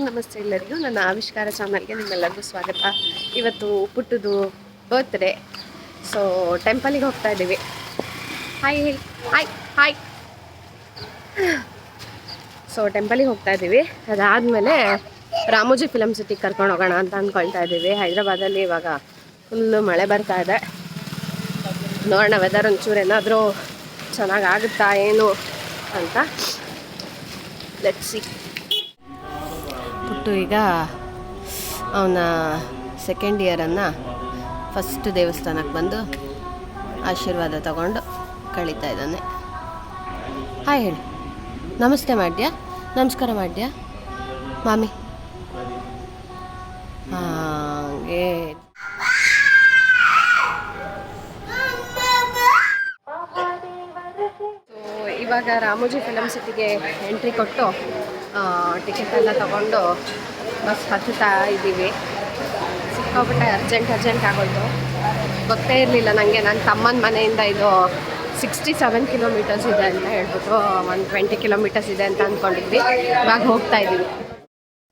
ನಮಸ್ತೆ ಎಲ್ಲರಿಗೂ. ನನ್ನ ಆವಿಷ್ಕಾರ ಚಾನಲ್ಗೆ ನಿಮ್ಮೆಲ್ಲರಿಗೂ ಸ್ವಾಗತ. ಇವತ್ತು ಪುಟ್ಟದು ಬರ್ತ್ಡೇ, ಸೊ ಟೆಂಪಲಿಗೆ ಹೋಗ್ತಾ ಇದ್ದೀವಿ. Hi hi hi. ಸೊ ಟೆಂಪಲಿಗೆ ಹೋಗ್ತಾ ಇದ್ದೀವಿ. ಅದಾದಮೇಲೆ ರಾಮೋಜಿ ಫಿಲಮ್ ಸಿಟಿಗೆ ಕರ್ಕೊಂಡು ಹೋಗೋಣ ಅಂತ ಅಂದ್ಕೊಳ್ತಾ ಇದ್ದೀವಿ. ಹೈದ್ರಾಬಾದಲ್ಲಿ ಇವಾಗ ಫುಲ್ಲು ಮಳೆ ಬರ್ತಾ ಇದೆ. ನೋಡೋಣ ವೆದರ್ ಒಂಚೂರು ಏನಾದರೂ ಚೆನ್ನಾಗಾಗುತ್ತಾ ಏನು ಅಂತ. Let's see. ಪುಟ್ಟು ಈಗ ಅವನ ಸೆಕೆಂಡ್ ಇಯರನ್ನು ಫಸ್ಟ್ ದೇವಸ್ಥಾನಕ್ಕೆ ಬಂದು ಆಶೀರ್ವಾದ ತಗೊಂಡು ಕಳೀತಾ ಇದ್ದಾನೆ. ಹಾಯ್ ಹೇಳಿ, ನಮಸ್ತೆ ಮಾಡ್ಯಾ, ನಮಸ್ಕಾರ ಮಾಡ್ಯಾ ಮಾಮಿ. ಹಾಗೆ ಇವಾಗ ರಾಮೋಜಿ ಫಿಲಮ್ ಸಿಟಿಗೆ ಎಂಟ್ರಿ ಕೊಟ್ಟು ಟಿಕೆಟ್ ಎಲ್ಲ ತಗೊಂಡು ಬಸ್ ಹತ್ತುತ್ತಾ ಇದ್ದೀವಿ. ಸಿಕ್ಕಾಬಿಟ್ಟೆ ಅರ್ಜೆಂಟ್ ಆಗೋಯ್ತು. ಗೊತ್ತೇ ಇರಲಿಲ್ಲ ನನಗೆ. ನನ್ನ ತಮ್ಮನ ಮನೆಯಿಂದ ಇದು 67 ಕಿಲೋಮೀಟರ್ಸ್ ಇದೆ ಅಂತ ಹೇಳ್ಬಿಟ್ಟು 120 ಕಿಲೋಮೀಟರ್ಸ್ ಇದೆ ಅಂತ ಅಂದ್ಕೊಂಡಿದ್ವಿ. ಇವಾಗ ಹೋಗ್ತಾ ಇದ್ದೀವಿ.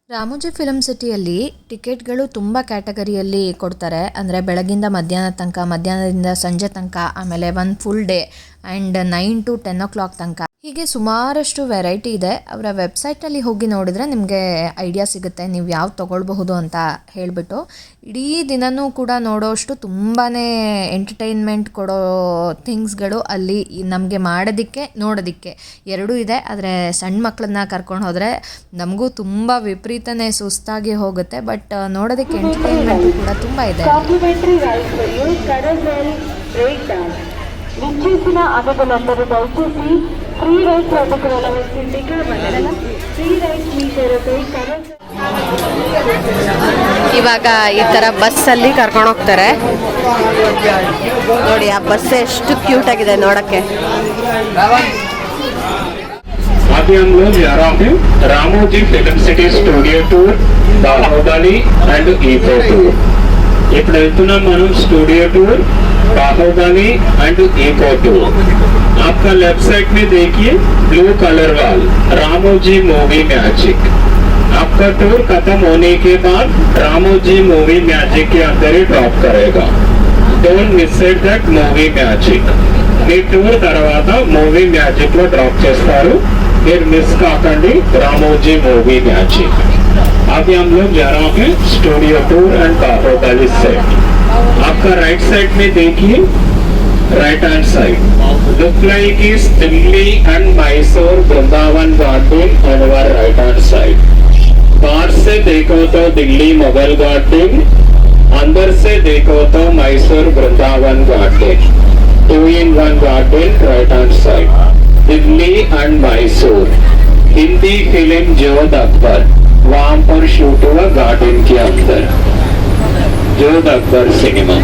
ರಾಮೋಜಿ ಫಿಲಮ್ ಸಿಟಿಯಲ್ಲಿ ಟಿಕೆಟ್ಗಳು ತುಂಬ ಕ್ಯಾಟಗರಿಯಲ್ಲಿ ಕೊಡ್ತಾರೆ. ಅಂದರೆ ಬೆಳಗಿಂದ ಮಧ್ಯಾಹ್ನ ತನಕ, ಮಧ್ಯಾಹ್ನದಿಂದ ಸಂಜೆ ತನಕ, ಆಮೇಲೆ ಒಂದು full day and 9 to 10 o'clock ತನಕ. ಹೀಗೆ ಸುಮಾರಷ್ಟು ವೆರೈಟಿ ಇದೆ. ಅವರ ವೆಬ್ಸೈಟಲ್ಲಿ ಹೋಗಿ ನೋಡಿದರೆ ನಿಮಗೆ ಐಡಿಯಾ ಸಿಗುತ್ತೆ ನೀವು ಯಾವ್ದು ತೊಗೊಳ್ಬಹುದು ಅಂತ ಹೇಳಿಬಿಟ್ಟು. ಇಡೀ ದಿನವೂ ಕೂಡ ನೋಡೋಷ್ಟು ತುಂಬಾ ಎಂಟರ್ಟೈನ್ಮೆಂಟ್ ಕೊಡೋ ಥಿಂಗ್ಸ್ಗಳು ಅಲ್ಲಿ ನಮಗೆ ಮಾಡೋದಕ್ಕೆ ನೋಡೋದಕ್ಕೆ ಎರಡೂ ಇದೆ. ಆದರೆ ಸಣ್ಣ ಮಕ್ಕಳನ್ನ ಕರ್ಕೊಂಡು ಹೋದರೆ ನಮಗೂ ತುಂಬ ವಿಪರೀತನೇ ಸುಸ್ತಾಗಿ ಹೋಗುತ್ತೆ. ಬಟ್ ನೋಡೋದಕ್ಕೆ ಎಂಟರ್ಟೈನ್ಮೆಂಟ್ ಕೂಡ ತುಂಬ ಇದೆ. ವಿಚ್ಛೇಸನ ಅನುಕೂಲಂದರು ದಯచేసి ಫ್ರೀ ರೈಸ್ ಪ್ರತಿಕ್ರಿಯೆ ಫ್ರೀ ರೈಸ್ ಮೀಟರ್ ಇವಾಗ ಈ ಥರ ಬಸ್ಸಲ್ಲಿ ಕರ್ಕೊಂಡು ಹೋಗ್ತಾರೆ ನೋಡಿ. ಆ ಬಸ್ ಎಷ್ಟು ಕ್ಯೂಟ್ ಆಗಿದೆ ನೋಡೋಕ್ಕೆ. अभी हम लोग जा रहे हैं Ramoji film city studio tour, Baahubali and eco tour. ఇప్పుడు వెళ్తున్నాం మనం studio tour, Baahubali and eco tour. आपका लेफ्ट साइड में देखिए ब्लू कलर वाल रामोजी मूवी मैजिक. आपका टूर खत्म होने के बाद रामोजी मूवी मैजिक के अंदर ही ड्रॉप करेगा. Don't miss that movie magic. మీ టూర్ తర్వాత మూవీ మ్యాజిక్ లో డ్రాప్ చేస్తారు. మీరు మిస్ కాకండి రామోజీ मूवी मैजिक. अभी हम लोग जा रहे हैं studio tour and Baahubali set. आपका राइट साइड में देखिए, right hand side look like is Delhi and Mysore Vrindavan garden on our right hand side. बाहर से देखो तो दिल्ली मुगल गार्डन, अंदर से देखो तो Mysore Vrindavan garden. 2-in-1 garden right hand side. Delhi and Mysore. Hindi film Jodhaa Akbar वहां पर शूट हुआ गार्डन के अंदर. जोध अकबर सिनेमा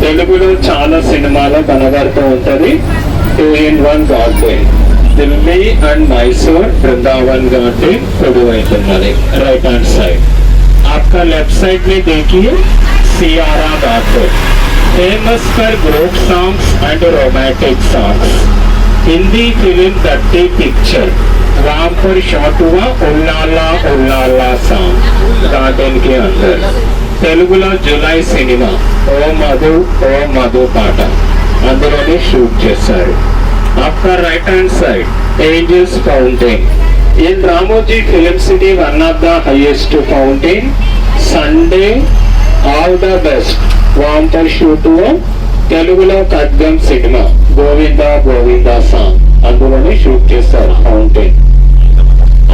తెలుగులో చాలా సినిమాలు కనబడుతూ ఉంటది. 2-in-1 garden Delhi and Mysore Brindavan garden పొడవైతున్నది राइट हैंड साइड. आपका लेफ्ट साइड में देखिए सियारा garden, famous for group songs and romantic songs. Hindi film 30 picture वहां पर शॉट हुआ उल्लाला सॉन्ग गार्डन के अंदर. తెలుగులో జులై సినిమా ఓ మధు పాట అందులోనే షూట్ చేశారు. आपका right hand side angels fountain in Ramoji Film City, one of the highest fountain. Sunday all the best वहां पर शूट हुआ తెలుగులో ఖడ్గం సినిమా గోవిందా సాంగ్ అందులోనే షూట్ చేశారు ఫౌంటైన్.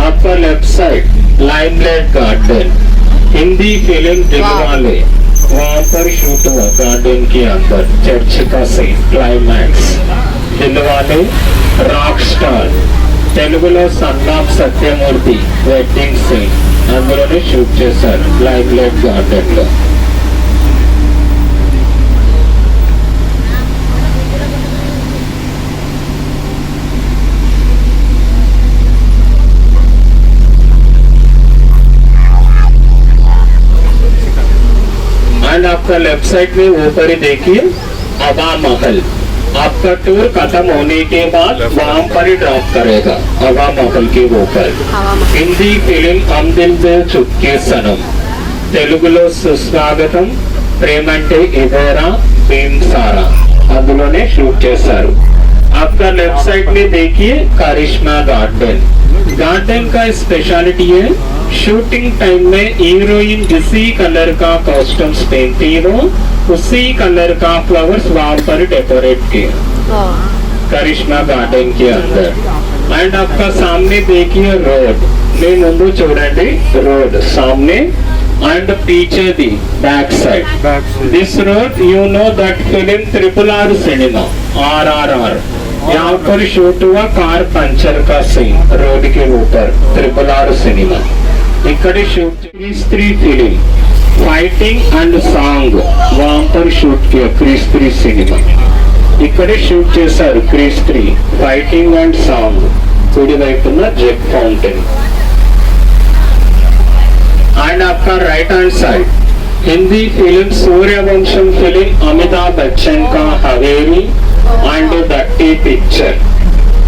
आपका left side limelight garden Hindi film Dilwale वहां पर शूट हुआ गार्डन के अंदर. चर्च का scene climax. Dilwale rock star తెలుగులో సన్నాఫ్ సత్యమూర్తి వెడ్డింగ్ సీన్ అందులోనే షూట్ చేశారు లైమ్లైట్ గార్డెన్ లో. एंड आपका लेफ्ट साइड में ऊपर ही देखिए हवा महल. आपका टूर खत्म होने के बाद वहाँ पर ही ड्रॉप करेगा हवा महल के ऊपर हवा महल। हिंदी फिल्म हम दिल दे चुपके सनम తెలుగులో సుస్వాగతం ప్రేమంటే ఇదేరా భీమ్సారా అందులోనే షూట్ చేశారు आपका लेफ्ट साइड में देखिए करिश्मा गार्डन का स्पेशलिटी है शूटिंग टाइम में हीरोइन जिसी कलर का कॉस्ट्यूम्स पहनती हो उसी कलर का फ्लावर्स वहाँ पर डेकोरेट किए करिश्मा गार्डन के अंदर एंड आपका सामने देखिए रोड में मुंबई चूडंडी रोड सामने and पीछे the back side this road you know that film RRR cinema RRR यहाँ पर शूट हुआ कार पंचर का सीन रोड के ऊपर RRR सिनेमा इकड़े shoot Krrish three film fighting and song वहाँ पर शूट किया क्रिस3 सिनेमा इकड़े शूट చేశారు क्रिस3 फाइटिंग एंड सॉन्ग कुड़ी వైపున జెట్ ఫౌంటైన్ एंड आपका right hand side Hindi film Sooryavansham film Amitabh Bachchan का हवेली एंड दट्टी पिक्चर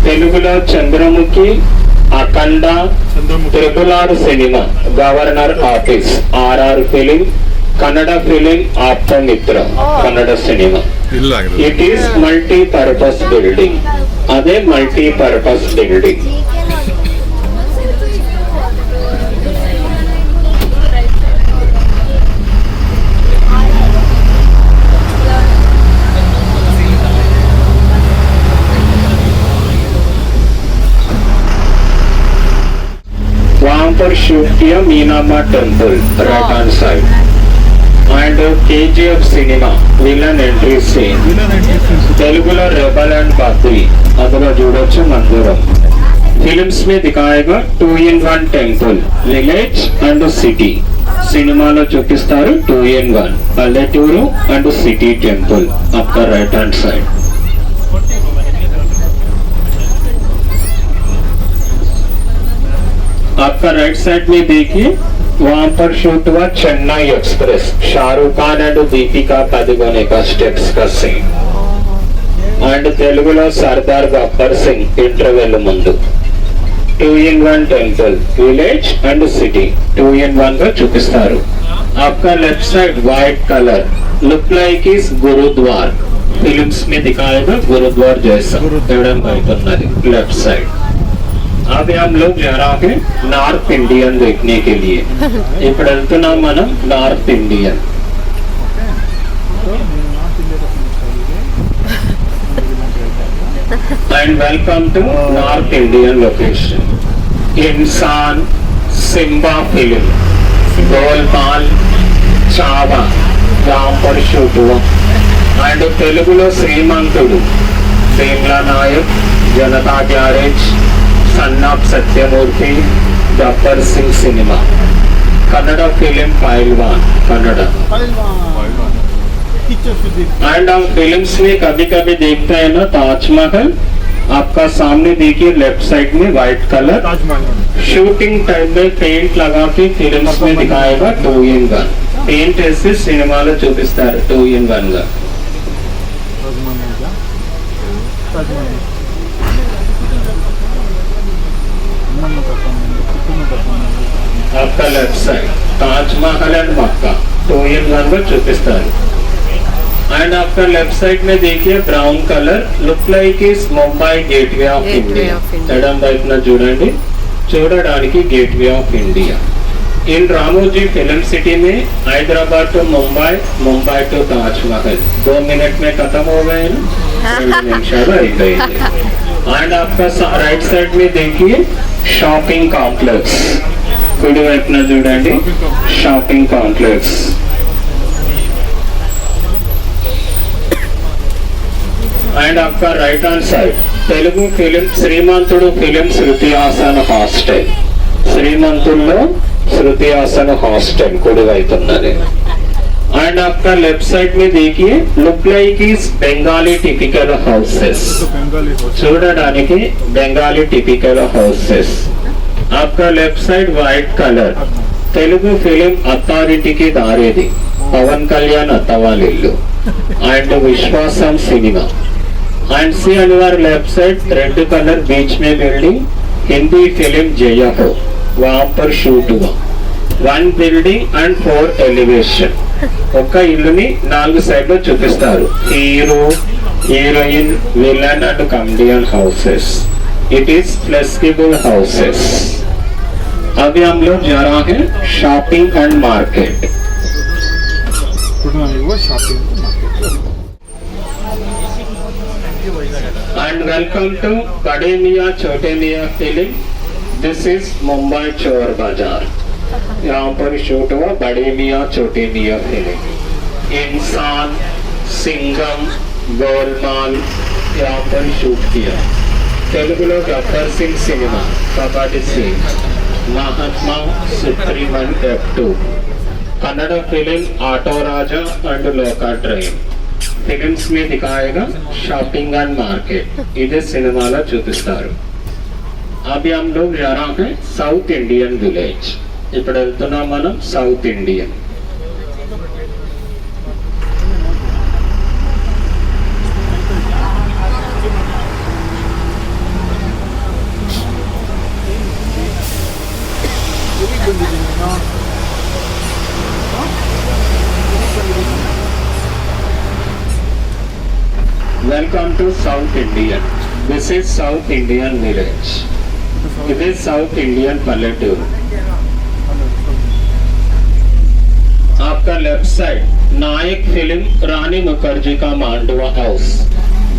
तेलुगुलो Chandramukhi Akhanda RRR cinema governor office RR film Kannada film आपका मित्र Kannada cinema it is multipurpose building अदे मल्टीपर्पस बिल्डिंग वहाँ पर शूट किया मीनामा temple right hand side and KGF cinema villain entry scene तेलुगुलो रेबल एंड बात्री अदला చూడొచ్చు मंदिरम फिल्म्स में दिखाएगा 2-in-1 temple village and city सिनेमाలో చూపిస్తారు 2-in-1 పల్లెటూరు एंड सिटी टेंपल आपका राइट हैंड साइड आपका राइट साइड में देखिए वहाँ पर शूट हुआ चेन्नई एक्सप्रेस शाहरुख खान एंड दीपिका पदुकोणे का स्टेप्स का सीन एंड तेलुगुलो सरदार गब्बर सिंह इंटरवెల్ ముందు 2-in-1 temple village and city 2-in-1 గా చూపిస్తారు आपका left side white colour look like is gurudwara films में दिखाएगा गुरुद्वार जैसा एडम बैठुन्नदी लेफ्ट साइड अभी हम लोग जा रहा है नॉर्थ इंडियन देखने के लिए ఇప్పుడు వెళ్తున్నాం మనం north Indian and welcome to North Indian location इंसान सिम्बा फिल्म गोलमाल चावा जहाँ पर शूट हुआ and तेलुगुलो श्रीमंतुडु Bheemla Nayak Janata garage son of Sathyamurthy Gabbar Singh cinema Kannada film पहलवान कन्नड़ एंड हम फिल्म्स में कभी कभी देखते हैं ना ताजमहल आपका सामने देखिए लेफ्ट साइड में व्हाइट कलर शूटिंग टाइम में पेंट लगा के फिल्म्स में दिखाएगा 2-in-1 पेंट ऐसे सिनेमाలో చూపిస్తారు 2-in-1 గా आपका left side Taj Mahal and Mecca 2-in-1 గా చూపిస్తారు एंड आपका लेफ्ट साइड में देखिए brown colour look like is Mumbai gateway of India एडम వైపున చూడండి చూడడానికి gateway of India in Ramoji film city में Hyderabad to Mumbai Mumbai to Taj Mahal 2 minute में खत्म हो गए ना 2 నిమిషాలు అయిపోయింది एंड आपका राइट साइड में देखिए शॉपिंग कॉम्प्लेक्स कुడి వైపున చూడండి शॉपिंग कॉम्प्लेक्स एंड आपका right hand side Telugu film Srimanthudu film Shruti Haasan hostel శ్రీమంతుల్లో శృతి హాసన్ హాస్టల్ కుడి వైపున్నది एंड आपका लेफ्ट साइड में देखिए look like is Bengali typical houses చూడడానికి बंगाली टिपिकल हाउसेस आपका left side white colour Telugu film अथॉरिटी की दारेदी पवन कल्याण अत्तवालिल्लु and Viswasam cinema And see on your left side red colour बीच में बिल्डिंग हिंदी फिल्म जय हो वहां पर शूट हुआ 1 बिल्डिंग and 4 एलिवेशन ఒక ఇల్లుని 4 సైడ్ లో చూపిస్తారు hero heroine villain and comedian houses it is flexible houses अभी हम लोग जा रहा है shopping and market and welcome to Bade Miyan छोटे मियाँ फिल्म दिस इज मुंबई चोर बाजार यहाँ पर शूट हुआ बड़े मियाँ छोटे मियाँ फिल्म इंसान सिंघम गोलमाल यहाँ पर शूट किया తెలుగులో గబ్బర్ సింగ్ సినిమా కబడ్డీ సింగ్ महात्मा सुप्रीमन F2 Kannada film auto Raja and local train films में दिखाएगा शॉपिंग एंड मार्केट इधर सिनेमाला చూపిస్తారు अभी हम लोग जा रहे हैं साउथ इंडियन विलेज ఇప్పుడు వెళ్తున్నాం మనం south Indian Welcome to South Indian. This is South Indian village. It is South Indian Pallettoor. आपका left side Nayak film Rani Mukherjee का मांडवा हाउस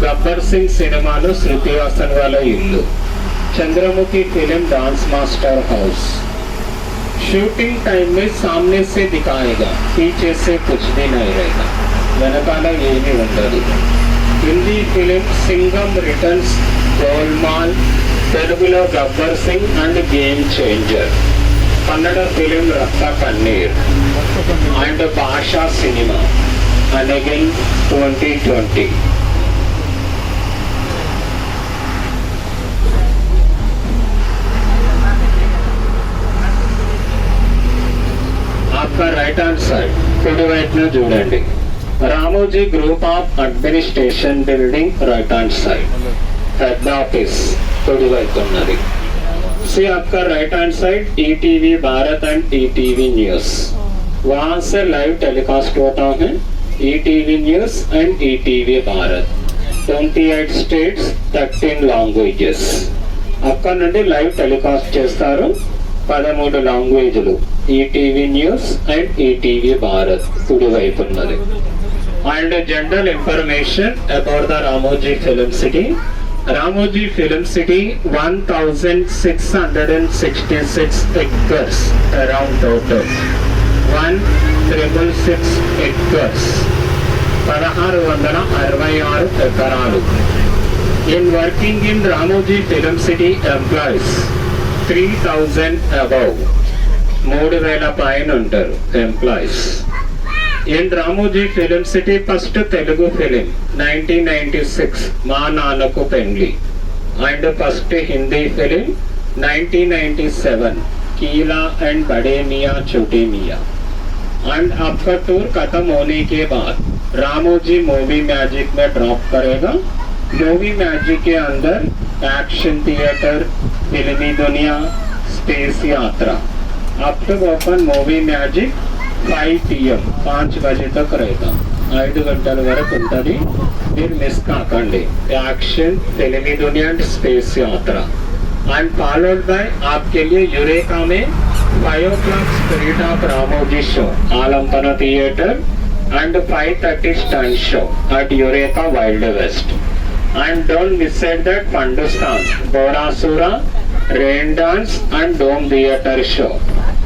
गब्बर सिंह सिनेमालो श्रुति हासन वाला इल्लू Chandramukhi film dance master house shooting time में सामने से दिखाएगा पीछे से कुछ भी नहीं रहेगा వెనకాల ఏమీ ఉండదు हिंदी फिल्म सिंगम रिटर्न्स गोलमाल తెలుగులో Gabbar Singh and game changer Kannada film Raktha Kanneer and Baasha cinema and again 2020 आपका राइट हैंड साइड కుడి వైపున చూడండి Ramoji group of administration building right hand side head office कुडिवैपुन्नदी सी आपका right hand side ETV Bharat and ETV news वहां से लाइव टेलीकास्ट होता है ETV news and ETV Bharat 28 states 13 languages అక్కడ నుండి లైవ్ టెలికాస్ట్ చేస్తారు 13 లాంగ్వేజ్లు ETV news and ETV Bharat కుడివైపున్నది and general information about the Ramoji Film City. Ramoji Film City 1666 acres around total 1666 acres 1666 ఎకరాలు in working in Ramoji Film City employees 3000 above 3000 పైన ఉంటారు employees in Ramoji Film City first Telugu film 1996 మా నాన్నకు పెండ్లి and first Hindi film 1997 कीला and बड़े मियाँ छोटे मियाँ and आपका टूर खत्म होने के बाद रामोजी मूवी मैजिक में ड्रॉप करेगा मूवी मैजिक के अंदर एक्शन थिएटर फिल्मी दुनिया स्पेस यात्रा up to open movie magic 5 PM 5 बजे तक रहेगा 5 गंटल वరకు ఉంటుంది మీరు మిస్ కాకండి एक्शन फिल्मी दुनिया and space Yatra and followed by आपके लिए यूरेका में 5 o'clock spirit of Ramoji show Alampana theatre and 5:30 stunt show at Eureka wild west and don't miss that Pandustan Borasura rain dance and dome theater show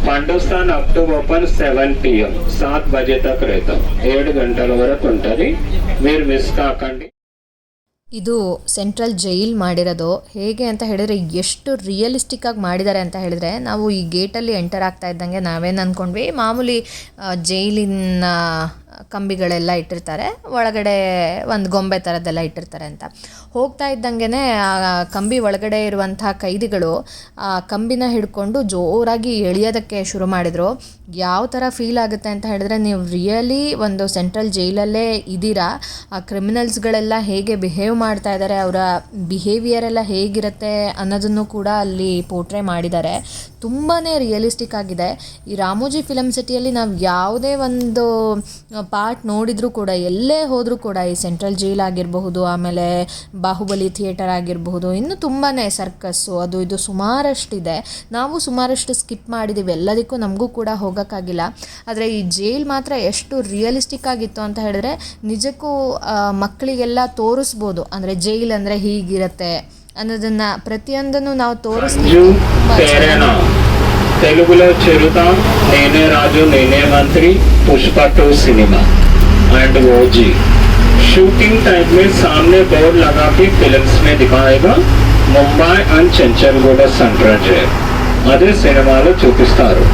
पंडुस्तान up to open 7 PM 7 बजे तक रहता 7 ಗಂಟల ವరకు ఉంటుంది మీరు miss ಕಾಕಂಡಿ ಇದು ಸೆಂಟ್ರಲ್ ಜೈಲ್ ಮಾಡಿರೋದು ಹೇಗೆ ಅಂತ ಹೇಳಿದರೆ ಎಷ್ಟು ರಿಯಲಿಸ್ಟಿಕ್ ಆಗಿ ಮಾಡಿದ್ದಾರೆ ಅಂತ ಹೇಳಿದರೆ ನಾವು ಈ ಗೇಟಲ್ಲಿ ಎಂಟರ್ ಆಗ್ತಾ ಇದ್ದಂಗೆ ನಾವೇನು ಅಂದ್ಕೊಂಡ್ವಿ ಮಾಮೂಲಿ ಜೈಲಿನ ಕಂಬಿಗಳೆಲ್ಲ ಇಟ್ಟಿರ್ತಾರೆ, ಒಳಗಡೆ ಒಂದು ಗೊಂಬೆ ಥರದ್ದೆಲ್ಲ ಇಟ್ಟಿರ್ತಾರೆ ಅಂತ. ಹೋಗ್ತಾ ಇದ್ದಂಗೆ ಆ ಕಂಬಿ ಒಳಗಡೆ ಇರುವಂಥ ಕೈದಿಗಳು ಆ ಕಂಬಿನ ಹಿಡ್ಕೊಂಡು ಜೋರಾಗಿ ಎಳೆಯೋದಕ್ಕೆ ಶುರು ಮಾಡಿದರು. ಯಾವ ಥರ ಫೀಲ್ ಆಗುತ್ತೆ ಅಂತ ಹೇಳಿದ್ರೆ, ನೀವು ರಿಯಲಿ ಒಂದು ಸೆಂಟ್ರಲ್ ಜೈಲಲ್ಲೇ ಇದ್ದೀರಾ. ಆ ಕ್ರಿಮಿನಲ್ಸ್ಗಳೆಲ್ಲ ಹೇಗೆ ಬಿಹೇವ್ ಮಾಡ್ತಾ ಇದ್ದಾರೆ, ಅವರ ಬಿಹೇವಿಯರ್ ಎಲ್ಲ ಹೇಗಿರುತ್ತೆ ಅನ್ನೋದನ್ನು ಕೂಡ ಅಲ್ಲಿ ಪೋರ್ಟ್ರೇ ಮಾಡಿದ್ದಾರೆ. ತುಂಬಾ ರಿಯಲಿಸ್ಟಿಕ್ ಆಗಿದೆ. ಈ ರಾಮೋಜಿ ಫಿಲಮ್ ಸಿಟಿಯಲ್ಲಿ ನಾವು ಯಾವುದೇ ಒಂದು ಪಾರ್ಟ್ ನೋಡಿದರೂ ಕೂಡ, ಎಲ್ಲೇ ಹೋದರೂ ಕೂಡ, ಈ ಸೆಂಟ್ರಲ್ ಜೈಲ್ ಆಗಿರಬಹುದು, ಆಮೇಲೆ ಬಾಹುಬಲಿ ಥಿಯೇಟರ್ ಆಗಿರಬಹುದು, ಇನ್ನು ತುಂಬಾ ಸರ್ಕಸ್ಸು ಅದು ಇದು ಸುಮಾರಷ್ಟಿದೆ. ನಾವು ಸುಮಾರಷ್ಟು ಸ್ಕಿಪ್ ಮಾಡಿದ್ದೀವಿ, ಎಲ್ಲದಕ್ಕೂ ನಮಗೂ ಕೂಡ ಹೋಗೋಕ್ಕಾಗಿಲ್ಲ. ಆದರೆ ಈ ಜೈಲ್ ಮಾತ್ರ ಎಷ್ಟು ರಿಯಲಿಸ್ಟಿಕ್ ಆಗಿತ್ತು ಅಂತ ಹೇಳಿದ್ರೆ, ನಿಜಕ್ಕೂ ಮಕ್ಕಳಿಗೆಲ್ಲ ತೋರಿಸ್ಬೋದು. ಅಂದರೆ ಜೈಲ್ ಅಂದರೆ ಹೀಗಿರುತ್ತೆ ಅನ್ನೋದನ್ನು ಪ್ರತಿಯೊಂದನ್ನು ನಾವು ತೋರಿಸ್ತೀವಿ. తెలుగులో చిరుత, నేనే రాజు నేనే మంత్రి, Pushpa 2 cinema and OG shooting time में सामने बोर्ड लगा के फिल्म्स में दिखाएगा. Mumbai and Chanchalguda central jail అదే సినిమాలో చూపిస్తారు.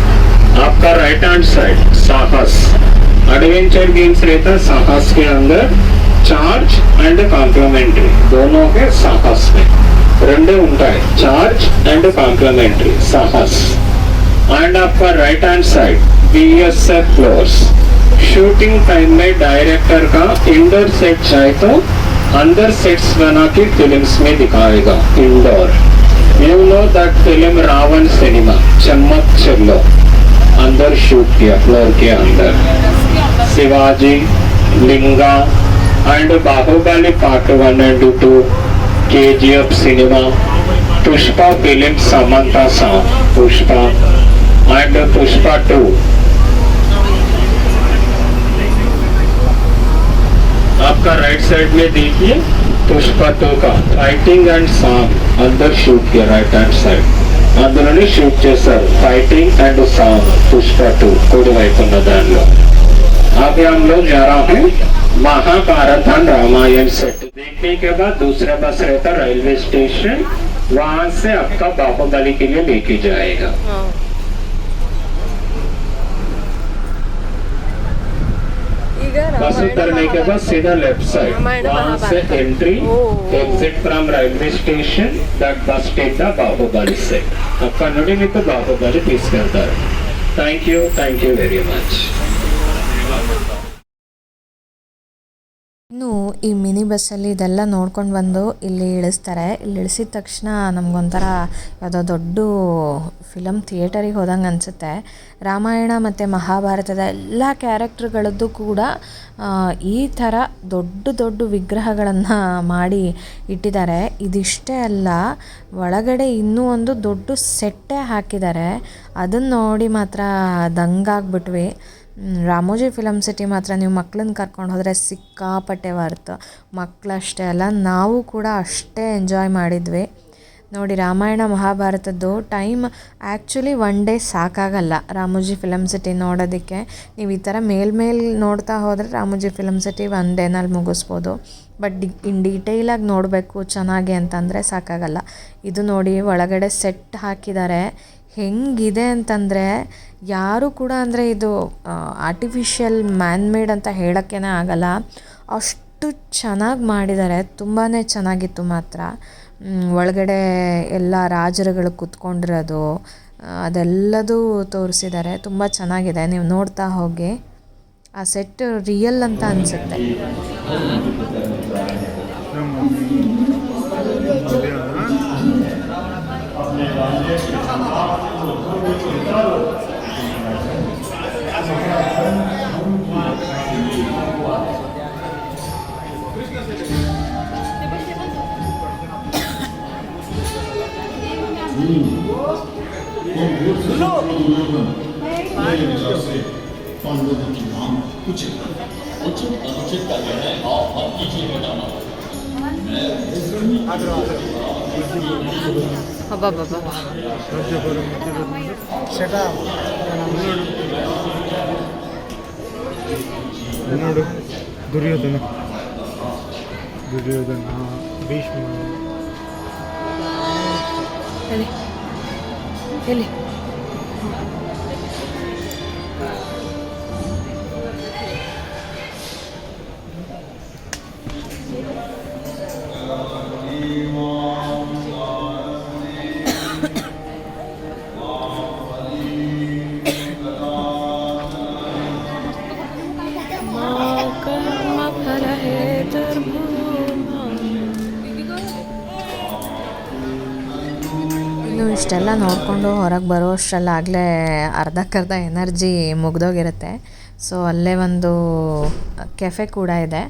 आपका राइट हैंड साइड साहस एडवेंचर गेम्स रहता है. साहस के अंदर चार्ज एंड कॉम्प्लीमेंट्री दोनों के साहस में రెండే ఉంటాయి, charge and complimentary Sahas. And आपका right hand side BSF floors. Shooting time में डायरेक्टर का इंडोर सेट चाहे तो अंदर सेट्स बना के फिल्म्स में दिखाएगा. Indoor you know that film Raavan cinema Chammak Challo अंदर शूट किया फ्लोर के अंदर. Shivaji, Lingaa and Baahubali part 1 and 2, KGF cinema, Pushpa film Samantha song Pushpa and Pushpa 2. आपका राइट साइड में देखिए पुष्पा 2 का फाइटिंग एंड सॉन्ग अंदर शूट किया. राइट हैंड साइड అందులోనే షూట్ చేశారు फाइटिंग एंड सॉन्ग पुष्पा 2 कुడి వైపు ఉన్న దానిలో. अभी हम लोग जा रहा है महाभारत एंड रामायण सेट देखने के बाद दूसरा बस रहता रेलवे स्टेशन, वहाँ से आपका बाहुबली के लिए लेके जाएगा. बस उतरने के बाद सीधा लेफ्ट साइड, वहाँ से entry exit from railway station. That बस टेक द बाहुबली सेट. आपका नुड़ी में तो बाहुबली पीस करता है. Thank you very much. ಇನ್ನು ಈ ಮಿನಿ ಬಸ್ಸಲ್ಲಿ ಇದೆಲ್ಲ ನೋಡ್ಕೊಂಡು ಬಂದು ಇಲ್ಲಿ ಇಳಿಸ್ತಾರೆ. ಇಲ್ಲಿ ಇಳಿಸಿದ ತಕ್ಷಣ ನಮಗೊಂಥರ ಯಾವುದೋ ದೊಡ್ಡ ಫಿಲಮ್ ಥಿಯೇಟರಿಗೆ ಹೋದಂಗೆ ಅನಿಸುತ್ತೆ. ರಾಮಾಯಣ ಮತ್ತು ಮಹಾಭಾರತದ ಎಲ್ಲ ಕ್ಯಾರೆಕ್ಟರ್ಗಳದ್ದು ಕೂಡ ಈ ಥರ ದೊಡ್ಡ ದೊಡ್ಡ ವಿಗ್ರಹಗಳನ್ನು ಮಾಡಿ ಇಟ್ಟಿದ್ದಾರೆ. ಇದಿಷ್ಟೇ ಅಲ್ಲ, ಒಳಗಡೆ ಇನ್ನೂ ಒಂದು ದೊಡ್ಡ ಸೆಟ್ಟೇ ಹಾಕಿದ್ದಾರೆ. ಅದನ್ನು ನೋಡಿ ಮಾತ್ರ ದಂಗಾಗ್ಬಿಟ್ವಿ. ರಾಮೋಜಿ ಫಿಲಮ್ ಸಿಟಿ ಮಾತ್ರ ನೀವು ಮಕ್ಕಳನ್ನ ಕರ್ಕೊಂಡು ಹೋದರೆ ಸಿಕ್ಕಾಪಟ್ಟೆ ವರ್ತ್. ಮಕ್ಕಳಷ್ಟೇ ಅಲ್ಲ, ನಾವು ಕೂಡ ಅಷ್ಟೇ ಎಂಜಾಯ್ ಮಾಡಿದ್ವಿ. ನೋಡಿ, ರಾಮಾಯಣ ಮಹಾಭಾರತದ್ದು ಟೈಮ್ ಆ್ಯಕ್ಚುಲಿ 1 ಡೇ ಸಾಕಾಗಲ್ಲ ರಾಮೋಜಿ ಫಿಲಮ್ ಸಿಟಿ ನೋಡೋದಕ್ಕೆ. ನೀವು ಈ ಥರ ಮೇಲ್ಮೇಲೆ ನೋಡ್ತಾ ಹೋದರೆ ರಾಮೋಜಿ ಫಿಲಮ್ ಸಿಟಿ 1 ಡೇನಲ್ಲಿ ಮುಗಿಸ್ಬೋದು. ಬಟ್ ಇನ್ ಡೀಟೇಲಾಗಿ ನೋಡಬೇಕು ಚೆನ್ನಾಗಿ ಅಂತಂದರೆ ಸಾಕಾಗಲ್ಲ. ಇದು ನೋಡಿ, ಒಳಗಡೆ ಸೆಟ್ ಹಾಕಿದ್ದಾರೆ. ಹೆಂಗಿದೆ ಅಂತಂದರೆ ಯಾರೂ ಕೂಡ, ಅಂದರೆ ಇದು ಆರ್ಟಿಫಿಷಿಯಲ್ ಮ್ಯಾನ್ಮೇಡ್ ಅಂತ ಹೇಳೋಕ್ಕೇ ಆಗಲ್ಲ, ಅಷ್ಟು ಚೆನ್ನಾಗಿ ಮಾಡಿದ್ದಾರೆ. ತುಂಬಾ ಚೆನ್ನಾಗಿತ್ತು ಮಾತ್ರ. ಒಳಗಡೆ ಎಲ್ಲ ರಾಜರುಗಳು ಕೂತ್ಕೊಂಡಿರೋದು ಅದೆಲ್ಲದೂ ತೋರಿಸಿದ್ದಾರೆ. ತುಂಬ ಚೆನ್ನಾಗಿದೆ, ನೀವು ನೋಡ್ತಾ ಹೋಗಿ. ಆ ಸೆಟ್ ರಿಯಲ್ ಅಂತ ಅನಿಸುತ್ತೆ. ನೋಡು, ದುರ್ಯೋಧನ ಭೀಷ್ಮ ಎಲ್ಲಿ ಇನ್ನು ಇಷ್ಟೆಲ್ಲ ನೋಡಿಕೊಂಡು ಹೊರಗೆ ಬರೋ ಅಷ್ಟರಲ್ಲಿ ಆಗಲೇ ಅರ್ಧಕ್ಕರ್ಧ ಎನರ್ಜಿ ಮುಗ್ದೋಗಿರುತ್ತೆ. ಸೊ ಅಲ್ಲೇ ಒಂದು ಕೆಫೆ ಕೂಡ ಇದೆ.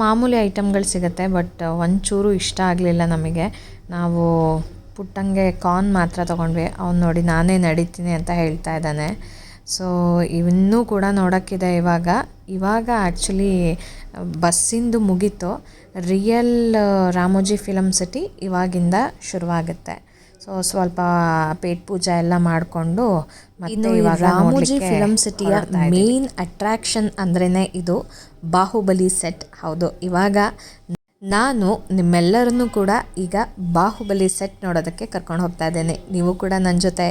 ಮಾಮೂಲಿ ಐಟಮ್ಗಳು ಸಿಗುತ್ತೆ, ಬಟ್ ಒಂಚೂರು ಇಷ್ಟ ಆಗಲಿಲ್ಲ ನಮಗೆ. ನಾವು ಪುಟ್ಟಂಗೆ ಕಾರ್ನ್ ಮಾತ್ರ ತೊಗೊಂಡ್ವಿ. ಅವ್ನು ನೋಡಿ ನಾನೇ ನಡೀತೀನಿ ಅಂತ ಹೇಳ್ತಾ ಇದ್ದಾನೆ. ಸೊ ಇನ್ನೂ ಕೂಡ ನೋಡೋಕ್ಕಿದೆ. ಇವಾಗ ಆ್ಯಕ್ಚುಲಿ ಬಸ್ಸಿಂದು ಮುಗೀತು. ರಿಯಲ್ ರಾಮೋಜಿ ಫಿಲಮ್ ಸಿಟಿ ಇವಾಗಿಂದ ಶುರುವಾಗುತ್ತೆ. ಸೊ ಸ್ವಲ್ಪ ಪೇಟ್ ಪೂಜೆ ಎಲ್ಲ ಮಾಡಿಕೊಂಡು ಮತ್ತೆ ಇವಾಗ ರಾಮೋಜಿ ಫಿಲಮ್ ಸಿಟಿಯ ಮೇನ್ ಅಟ್ರಾಕ್ಷನ್ ಅಂದ್ರೇ ಇದು ಬಾಹುಬಲಿ ಸೆಟ್. ಹೌದು, ಇವಾಗ ನಾನು ನಿಮ್ಮೆಲ್ಲರನ್ನೂ ಕೂಡ ಈಗ ಬಾಹುಬಲಿ ಸೆಟ್ ನೋಡೋದಕ್ಕೆ ಕರ್ಕೊಂಡು ಹೋಗ್ತಾ ಇದ್ದೇನೆ. ನೀವು ಕೂಡ ನನ್ನ ಜೊತೆ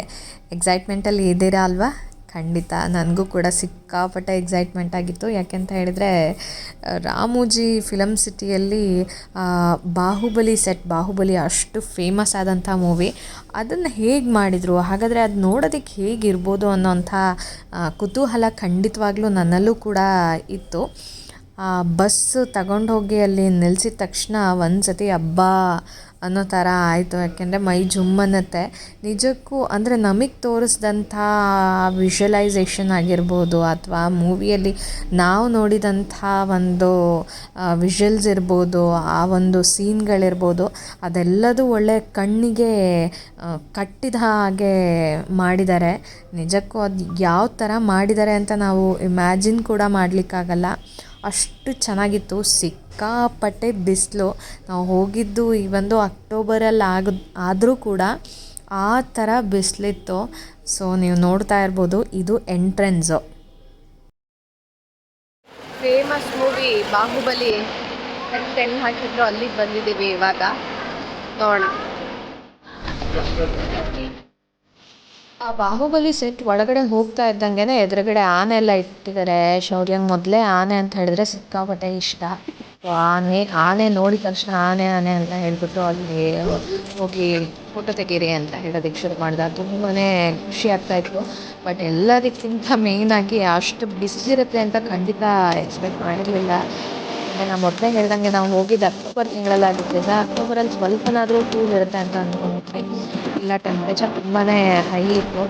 ಎಕ್ಸೈಟ್ಮೆಂಟಲ್ಲಿ ಇದ್ದೀರಾ ಅಲ್ವಾ? ಖಂಡಿತ ನನಗೂ ಕೂಡ ಸಿಕ್ಕಾಪಟ್ಟೆ ಎಕ್ಸೈಟ್ಮೆಂಟ್ ಆಗಿತ್ತು. ಯಾಕೆಂತ ಹೇಳಿದರೆ ರಾಮೋಜಿ ಫಿಲಮ್ ಸಿಟಿಯಲ್ಲಿ ಬಾಹುಬಲಿ ಅಷ್ಟು ಫೇಮಸ್ ಆದಂಥ ಮೂವಿ. ಅದನ್ನು ಹೇಗೆ ಮಾಡಿದರು, ಹಾಗಾದರೆ ಅದು ನೋಡೋದಕ್ಕೆ ಹೇಗಿರ್ಬೋದು ಅನ್ನೋಂಥ ಕುತೂಹಲ ಖಂಡಿತವಾಗ್ಲೂ ನನ್ನಲ್ಲೂ ಕೂಡ ಇತ್ತು. ಬಸ್ಸು ತಗೊಂಡೋಗಿ ಅಲ್ಲಿ ನಿಲ್ಲಿಸಿದ ತಕ್ಷಣ ಒಂದು ಸತಿ ಹಬ್ಬ ಅನ್ನೋ ಥರ ಆಯಿತು. ಯಾಕೆಂದರೆ ಮೈ ಜುಮ್ಮನ್ನತ್ತೆ ನಿಜಕ್ಕೂ. ಅಂದರೆ ನಮಗೆ ತೋರಿಸಿದಂಥ ವಿಷುವಲೈಸೇಷನ್ ಆಗಿರ್ಬೋದು, ಅಥವಾ ಮೂವಿಯಲ್ಲಿ ನಾವು ನೋಡಿದಂಥ ಒಂದು ವಿಷುವಲ್ಸ್ ಇರ್ಬೋದು, ಆ ಒಂದು ಸೀನ್ಗಳಿರ್ಬೋದು, ಅದೆಲ್ಲದೂ ಒಳ್ಳೆ ಕಣ್ಣಿಗೆ ಕಟ್ಟಿದ ಹಾಗೆ ಮಾಡಿದ್ದಾರೆ. ನಿಜಕ್ಕೂ ಅದು ಯಾವ ಥರ ಮಾಡಿದ್ದಾರೆ ಅಂತ ನಾವು ಇಮ್ಯಾಜಿನ್ ಕೂಡ ಮಾಡಲಿಕ್ಕಾಗಲ್ಲ. ಅಷ್ಟು ಚೆನ್ನಾಗಿತ್ತು. ಸಿಕ್ಕಾಪಟ್ಟೆ ಬಿಸಿಲು. ನಾವು ಹೋಗಿದ್ದು ಈ ಒಂದು ಅಕ್ಟೋಬರಲ್ಲಿ ಆದರೂ ಕೂಡ ಆ ಥರ ಬಿಸಿಲಿತ್ತು. ಸೊ ನೀವು ನೋಡ್ತಾ ಇರ್ಬೋದು, ಇದು ಎಂಟ್ರೆನ್ಸು. ಫೇಮಸ್ ಮೂವಿ ಬಾಹುಬಲಿ 10 ಹಾಕಿದ್ರು, ಅಲ್ಲಿಗೆ ಬಂದಿದ್ದೀವಿ. ಇವಾಗ ನೋಡೋಣ. ಆ ಬಾಹುಬಲಿ ಸೆಟ್ ಒಳಗಡೆ ಹೋಗ್ತಾ ಇದ್ದಂಗೆ ಎದುರುಗಡೆ ಆನೆ ಎಲ್ಲ ಇಟ್ಟಿದ್ದಾರೆ. ಶೌರ್ಯಂಗೆ ಮೊದಲೇ ಆನೆ ಅಂತ ಹೇಳಿದ್ರೆ ಸಿಕ್ಕಾಪಟ್ಟೆ ಇಷ್ಟ. ಆನೆ ನೋಡಿದ ತಕ್ಷಣ ಆನೆ ಅಂತ ಹೇಳ್ಬಿಟ್ಟು ಅಲ್ಲಿ ಹೋಗಿ ಫೋಟೋ ತೆಗೀರಿ ಅಂತ ಹೇಳೋದಕ್ಕೆ ಶುರು ಮಾಡ್ದೆ. ತುಂಬಾ ಖುಷಿ ಆಗ್ತಾಯಿತ್ತು. ಬಟ್ ಎಲ್ಲದಕ್ಕಿಂತ ಮೇಯ್ನಾಗಿ ಅಷ್ಟು ಬಿಸಿಲಿರುತ್ತೆ ಅಂತ ಖಂಡಿತ ಎಕ್ಸ್ಪೆಕ್ಟ್ ಮಾಡಿರಲಿಲ್ಲ. ನಾನು ಮೊದಲೇ ಹೇಳ್ದಂಗೆ ನಾವು ಹೋಗಿದ್ದು ಅಕ್ಟೋಬರ್ ತಿಂಗಳಲ್ಲಾಗಿದ್ದರಿಂದ ಅಕ್ಟೋಬರಲ್ಲಿ ಸ್ವಲ್ಪನಾದರೂ ಕೂಲ್ ಇರುತ್ತೆ ಅಂತ ಅಂದ್ಕೊಂಡ್ವಿ. ಇಲ್ಲ, ಟೆಂಪ್ರೇಚರ್ ತುಂಬಾ ಹೈ ಇತ್ತು.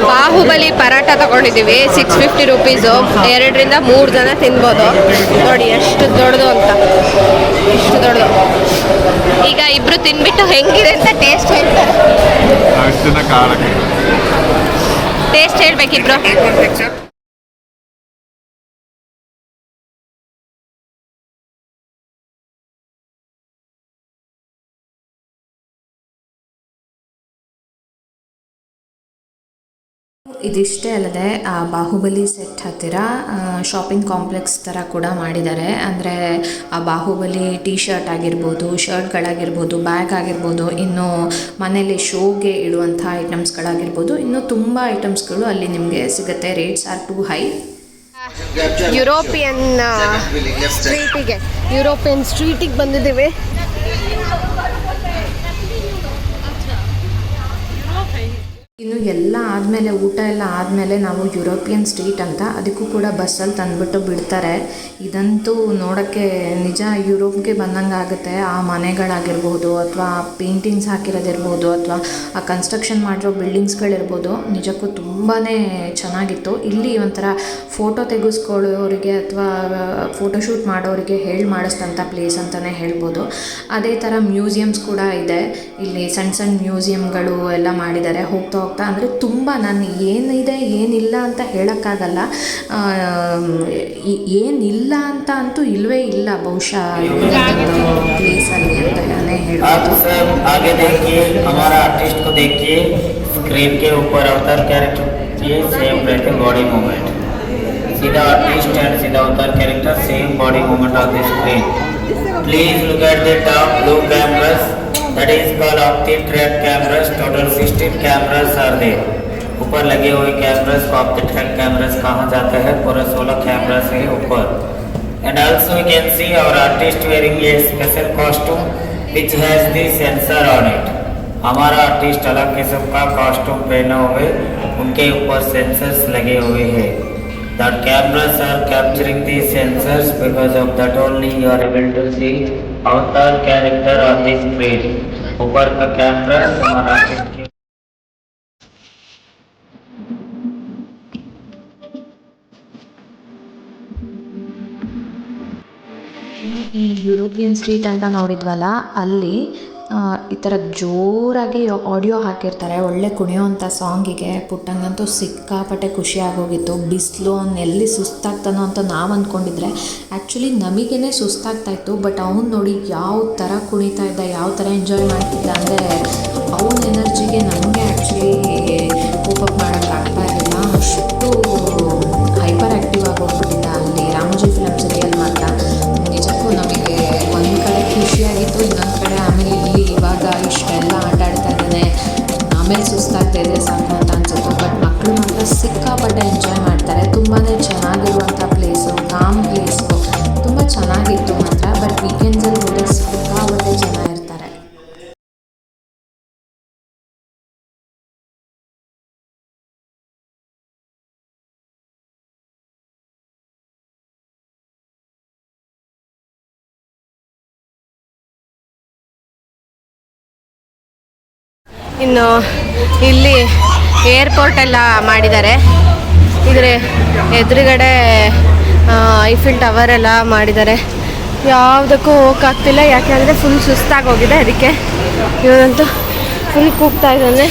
ಬಾಹುಬಲಿ ಪರಾಟ ತಗೊಂಡಿದ್ದೀವಿ. 650 ರುಪೀಸು. 2ರಿಂದ 3 ಜನ ತಿನ್ಬೋದು. ನೋಡಿ ಎಷ್ಟು ದೊಡ್ಡದು ಅಂತ, ಎಷ್ಟು ದೊಡ್ಡದು. ಈಗ ಇಬ್ರು ತಿನ್ಬಿಟ್ಟು ಹೆಂಗಿದೆ ಅಂತ ಟೇಸ್ಟ್ ಹೇಳ್ತಾರೆ. ಟೇಸ್ಟ್ ಹೇಳ್ಬೇಕಿಬ್ರು. ಇದಿಷ್ಟೇ ಅಲ್ಲದೆ ಆ ಬಾಹುಬಲಿ ಸೆಟ್ ಹತ್ತಿರ ಶಾಪಿಂಗ್ ಕಾಂಪ್ಲೆಕ್ಸ್ ಥರ ಕೂಡ ಮಾಡಿದ್ದಾರೆ. ಅಂದರೆ ಆ ಬಾಹುಬಲಿ ಟೀ ಶರ್ಟ್ ಆಗಿರ್ಬೋದು, ಶರ್ಟ್ಗಳಾಗಿರ್ಬೋದು, ಬ್ಯಾಗ್ ಆಗಿರ್ಬೋದು, ಇನ್ನು ಮನೇಲಿ ಶೋಗೆ ಇಡುವಂಥ ಐಟಮ್ಸ್ಗಳಾಗಿರ್ಬೋದು, ಇನ್ನೂ ತುಂಬ ಐಟಮ್ಸ್ಗಳು ಅಲ್ಲಿ ನಿಮಗೆ ಸಿಗುತ್ತೆ. Rates are too high. European ಸ್ಟ್ರೀಟಿಗೆ ಬಂದಿದ್ದೀವಿ. ಇನ್ನು ಎಲ್ಲ ಆದಮೇಲೆ ಊಟ ಎಲ್ಲ ಆದಮೇಲೆ ನಾವು ಯುರೋಪಿಯನ್ ಸ್ಟ್ರೀಟ್ ಅಂತ ಅದಕ್ಕೂ ಕೂಡ ಬಸ್ಸಲ್ಲಿ ತಂದುಬಿಟ್ಟು ಬಿಡ್ತಾರೆ. ಇದಂತೂ ನೋಡೋಕ್ಕೆ ನಿಜ ಯುರೋಪ್ಗೆ ಬಂದಂಗೆ ಆಗುತ್ತೆ. ಆ ಮನೆಗಳಾಗಿರ್ಬೋದು ಅಥವಾ ಪೇಂಟಿಂಗ್ಸ್ ಹಾಕಿರೋದಿರ್ಬೋದು ಅಥವಾ ಆ ಕನ್ಸ್ಟ್ರಕ್ಷನ್ ಮಾಡಿರೋ ಬಿಲ್ಡಿಂಗ್ಸ್ಗಳಿರ್ಬೋದು ನಿಜಕ್ಕೂ ತುಂಬಾ ಚೆನ್ನಾಗಿತ್ತು. ಇಲ್ಲಿ ಒಂಥರ ಫೋಟೋ ತೆಗೆಸ್ಕೊಳ್ಳೋರಿಗೆ ಅಥವಾ ಫೋಟೋಶೂಟ್ ಮಾಡೋರಿಗೆ ಮಾಡಿಸಿದಂಥ ಪ್ಲೇಸ್ ಅಂತಲೇ ಹೇಳ್ಬೋದು. ಅದೇ ಥರ ಮ್ಯೂಸಿಯಮ್ಸ್ ಕೂಡ ಇದೆ. ಇಲ್ಲಿ ಸಣ್ಣ ಸಣ್ಣ ಮ್ಯೂಸಿಯಮ್ಗಳು ಎಲ್ಲ ಮಾಡಿದ್ದಾರೆ. ಹೋಗ್ತಾ ಅಂದರೆ ತುಂಬ ನಾನು ಏನಿದೆ ಏನಿಲ್ಲ ಅಂತ ಹೇಳೋಕ್ಕಾಗಲ್ಲ. ಏನಿಲ್ಲ ಅಂತ ಅಂತೂ ಇಲ್ಲವೇ ಇಲ್ಲ ಬಹುಶಃ ಪ್ಲೇಸಲ್ಲಿ ಅಂತಲೇ ಹೇಳ್ಬೋದು. आगे देखिए, हमारा आर्टिस्ट को देखिए, स्क्रीन के ऊपर अवतार कैरेक्टर ये सेम रहते बॉडी मूवमेंट, सीधा आर्टिस्ट एंड सीधा अवतार character same body movement of the screen. Please look at the top blue cameras, that is called optic track cameras. Total 16 cameras are there. ऊपर लगे हुए कैमरास को optic track cameras कहाँ जाते हैं, पूरा 16 कैमरास है ऊपर. And also you can see our artist wearing a special costume which has the sensor on it. हमारा आर्टिस्ट अलग किस्म का कॉस्ट्यूम पहने हुए, उनके ऊपर सेंसर्स लगे हुए हैं. That cameras are capturing the sensors, because of that only you are able to see avatar character on the screen. ऊपर का कैमरा हमारा आर्टिस्ट के ಈ ಯುರೋಪಿಯನ್ ಸ್ಟ್ರೀಟ್ ಅಂತ ನೋಡಿದ್ವಲ್ಲ ಅಲ್ಲಿ ಈ ಥರ ಜೋರಾಗಿ ಆಡಿಯೋ ಹಾಕಿರ್ತಾರೆ. ಒಳ್ಳೆ ಕುಣಿಯೋವಂಥ ಸಾಂಗಿಗೆ ಪುಟ್ಟಂಗಂತೂ ಸಿಕ್ಕಾಪಟ್ಟೆ ಖುಷಿ ಆಗೋಗಿತ್ತು. ಬಿಸಿಲು ಅವ್ನು ಎಲ್ಲಿ ಸುಸ್ತಾಗ್ತಾನೋ ಅಂತ ನಾವು ಅಂದ್ಕೊಂಡಿದ್ರೆ ಆ್ಯಕ್ಚುಲಿ ನಮಗೇ ಸುಸ್ತಾಗ್ತಾಯಿತ್ತು. ಬಟ್ ಅವ್ನು ನೋಡಿ ಯಾವ ಥರ ಕುಣಿತಾ ಇದ್ದ, ಯಾವ ಥರ ಎಂಜಾಯ್ ಮಾಡ್ತಿದ್ದ ಅಂದರೆ ಅವನ ಎನರ್ಜಿಗೆ ನಮಗೆ ಆ್ಯಕ್ಚುಲಿ ಕೋಪಪ್ ಮಾಡೋಕ್ಕಾಗ್ತಾ ಇರಲಿಲ್ಲ. ಅಷ್ಟು ಹೈಪರ್ ಆ್ಯಕ್ಟಿವ್ ಆಗಿ ಹೋಗ್ಬಿಟ್ಟಿದ್ದ ಅಲ್ಲಿ ರಾಮೋಜಿ ಫಿಲಮ್ ಸಿಟಿಯಲ್ಲಿ ಮಾತ್ರ. ನಿಜಕ್ಕೂ ನಮಗೆ ಒಂದು ಕಡೆ ಖುಷಿಯಾಗಿತ್ತು, ಇನ್ನೊಂದು ಕಡೆ ಆಮೇಲೆ ಇಲ್ಲಿ ಇವಾಗ ಇಷ್ಟೆಲ್ಲ ಆಟ ಆಡ್ತಾ ಇದ್ದಾನೆ ಆಮೇಲೆ ಸುಸ್ತಾಗ್ತಾ ಇದ್ರೆ ಸಾಕು ಅಂತ ಅನ್ಸುತ್ತೆ. ಬಟ್ ಮಕ್ಕಳು ಮಾತ್ರ ಸಿಕ್ಕಾಪಟ್ಟೆ ಎಂಜಾಯ್ ಮಾಡ್ತಾರೆ. ತುಂಬಾ ಚೆನ್ನಾಗಿರುವಂಥ ಪ್ಲೇಸು, ಕಾಮ್ ಪ್ಲೇಸು, ತುಂಬ ಚೆನ್ನಾಗಿತ್ತು ಮಾತ್ರ. ಬಟ್ ವೀಕೆಂಡ್ಸಲ್ಲಿ ಹೋದರೆ ಸಿಕ್ಕಾಪಟ್ಟೆ ಜನ ಇರ್ತಾರೆ. ಇನ್ನು ಇಲ್ಲಿ ಏರ್ಪೋರ್ಟ್ ಎಲ್ಲ ಮಾಡಿದ್ದಾರೆ. ಇದ್ರ ಎದುರುಗಡೆ ಐಫಿಲ್ ಟವರ್ ಎಲ್ಲ ಮಾಡಿದ್ದಾರೆ. ಯಾವುದಕ್ಕೂ ಹೋಗೋಕ್ಕಾಗ್ತಿಲ್ಲ, ಯಾಕೆಂದರೆ ಫುಲ್ ಸುಸ್ತಾಗೋಗಿದೆ. ಅದಕ್ಕೆ ಇವನಂತೂ ಫುಲ್ ಕೂಗ್ತಾ ಇದ್ದಾನೆ.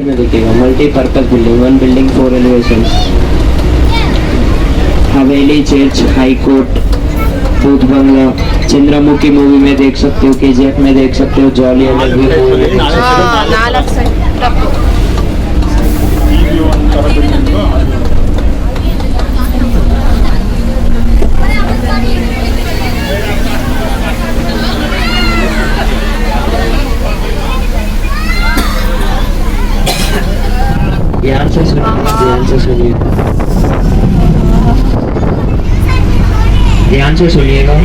में देखिएगा मल्टीपर्पज बिल्डिंग, 1 बिल्डिंग 4 एलिवेशन, हवेली, चर्च, हाई कोर्ट, भूत बंगला, चंद्रमुखी मूवी में देख सकते हो, KGF में देख सकते हो, जॉली अलग भी मूवी में देख सकते हो. 4 ಸೆಟ್ ध्यान से सुनिएगा.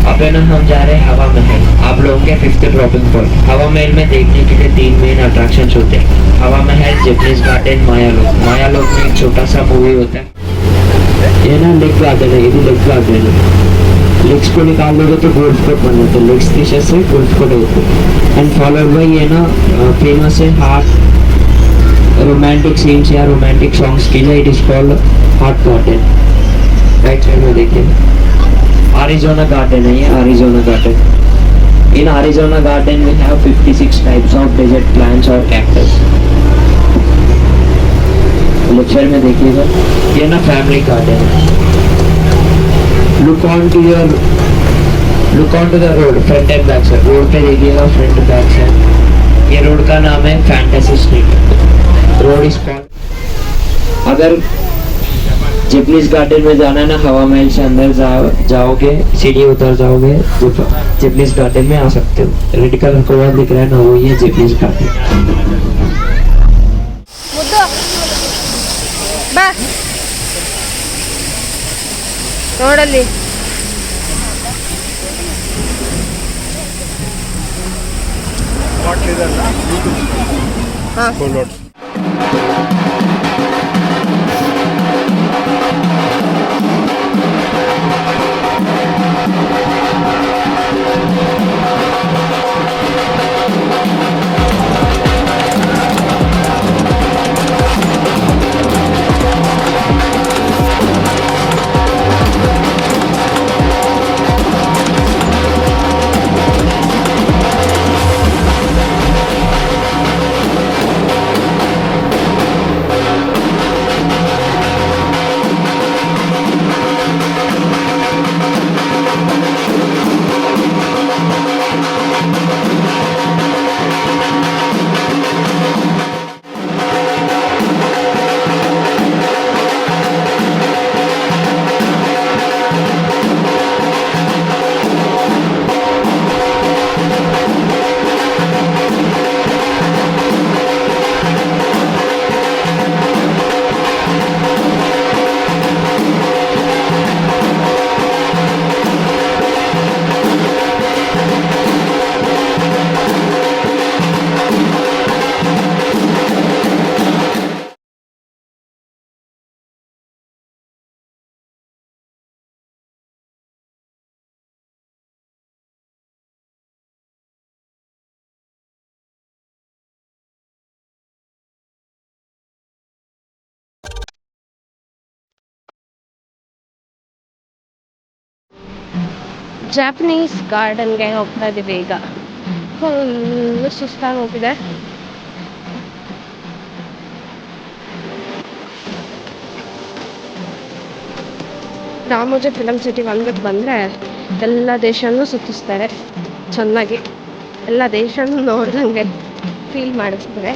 अब है ना हम जा रहे हैं हवा महल. आप लोगों के 5th ड्रॉपिंग पॉइंट. हवा महल में देखने के लिए 3 मेन अट्रैक्शंस होते हैं. हवा महल, जैपनीज गार्डन, मायालोक. मायालोक में एक छोटा सा मूवी होता है. ये ना लेक गार्डन है, ये भी लेक गार्डन है. लेग्स को निकाल दोगे तो गोल्फ कोर्ट बन जाता है. लेग्स की वजह से गोल्फ कोर्ट होते हैं. एंड फॉलोड बाई ये ना फेमस है हार्ट रोमांटिक सीन्स या रोमांटिक सॉन्ग्स के लिए. It is called heart garden. Right side में देखिए एरिज़ोना गार्डन है ये. Arizona garden. In Arizona garden we have 56 types of desert plants और cactus. लेफ्ट में देखिएगा ये ना फैमिली गार्डन है. Look on to the road, front and back side. Road पे देखिएगा फ्रंट बैक साइड. ये रोड का नाम है fantasy street. Road is called. अगर जैपनीज गार्डन में जाना है ना, हवा महल से अंदर जाओगे, सीढ़ी उतर जाओगे, जैपनीज गार्डन में आ सकते हो। रेड कलर का वहाँ दिख रहा है ना, वो ही है जैपनीज गार्डन। ಮುದ್ದು ಬಾ ನೋಡಲ್ಲಿ ಹಾಂ ಜಾಪನೀಸ್ ಗಾರ್ಡನ್ಗೆ ಹೋಗ್ತಾ ಇದ್ದೀವಿ ಈಗ. ಫುಲ್ಲು ಸುಸ್ತಾಗಿ ಹೋಗಿದೆ. ರಾಮೋಜಿ ಫಿಲಮ್ ಸಿಟಿ ಒಂದಕ್ಕೆ ಬಂದರೆ ಎಲ್ಲ ದೇಶನೂ ಸುತ್ತಿಸ್ತಾರೆ ಚೆನ್ನಾಗಿ. ಎಲ್ಲ ದೇಶನೂ ನೋಡ್ದಂಗೆ ಫೀಲ್ ಮಾಡಿಸ್ತಾರೆ.